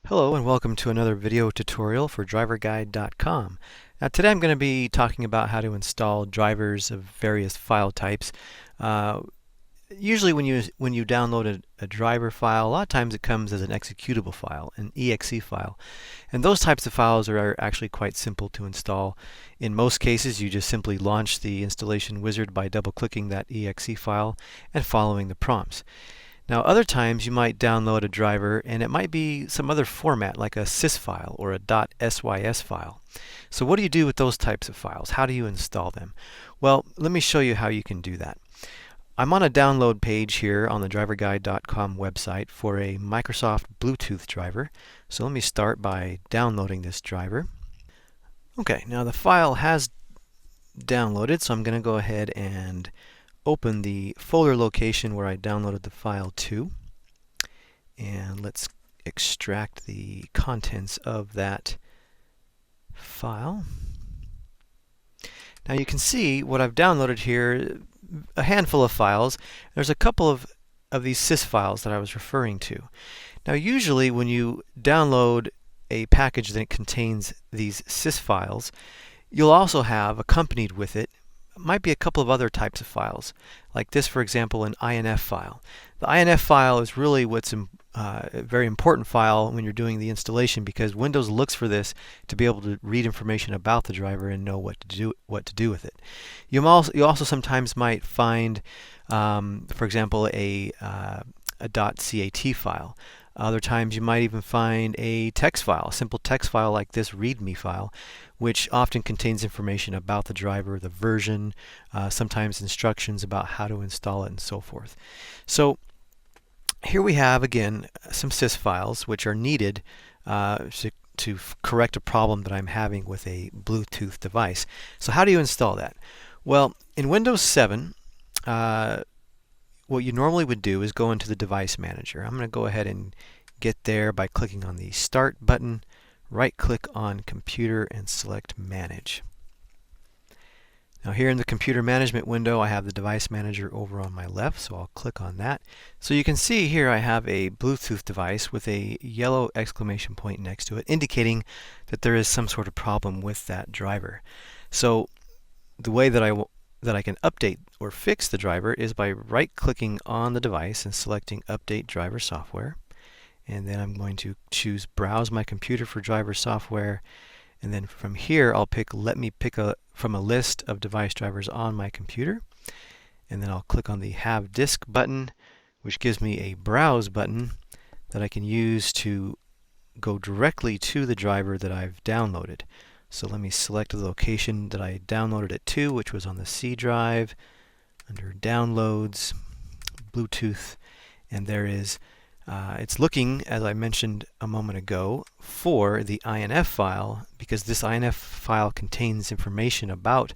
Hello and welcome to another video tutorial for DriverGuide.com. Now today I'm going to be talking about how to install drivers of various file types. Usually when you download a driver file, a lot of times it comes as an executable file, an exe file. And those types of files are actually quite simple to install. In most cases you just simply launch the installation wizard by double-clicking that exe file and following the prompts. Now other times you might download a driver and it might be some other format like a SYS file or a .sys file. So what do you do with those types of files? How do you install them? Well, let me show you how you can do that. I'm on a download page here on the DriverGuide.com website for a Microsoft Bluetooth driver. So let me start by downloading this driver. Okay, now the file has downloaded, so I'm going to go ahead and open the folder location where I downloaded the file to, and let's extract the contents of that file. Now you can see what I've downloaded here, a handful of files. There's a couple of these SYS files that I was referring to. Now usually when you download a package that contains these SYS files, you'll also have accompanied with it might be a couple of other types of files, like this, for example, an INF file. The INF file is really what's a very important file when you're doing the installation, because Windows looks for this to be able to read information about the driver and know what to do with it. You also sometimes might find, for example, a .cat file. Other times you might even find a text file, a simple text file like this README file, which often contains information about the driver, the version, sometimes instructions about how to install it and so forth. So here we have again some SYS files which are needed to correct a problem that I'm having with a Bluetooth device. So how do you install that? Well, in Windows 7, what you normally would do is go into the device manager. I'm going to go ahead and get there by clicking on the Start button, right-click on Computer, and select Manage. Now here in the Computer Management window, I have the Device Manager over on my left, so I'll click on that. So you can see here I have a Bluetooth device with a yellow exclamation point next to it, indicating that there is some sort of problem with that driver. So the way that I can update or fix the driver is by right-clicking on the device and selecting Update Driver Software. And then I'm going to choose Browse My Computer for driver software. And then from here, let me pick from a list of device drivers on my computer. And then I'll click on the Have Disk button, which gives me a Browse button that I can use to go directly to the driver that I've downloaded. So let me select the location that I downloaded it to, which was on the C drive, under Downloads, Bluetooth, and there is, it's looking, as I mentioned a moment ago, for the INF file, because this INF file contains information about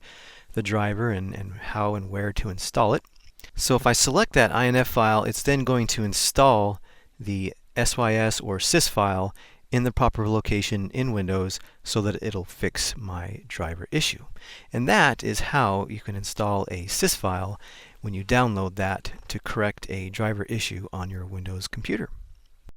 the driver and how and where to install it. So if I select that INF file, it's then going to install the SYS or SYS file in the proper location in Windows so that it'll fix my driver issue. And that is how you can install a SYS file when you download that to correct a driver issue on your Windows computer.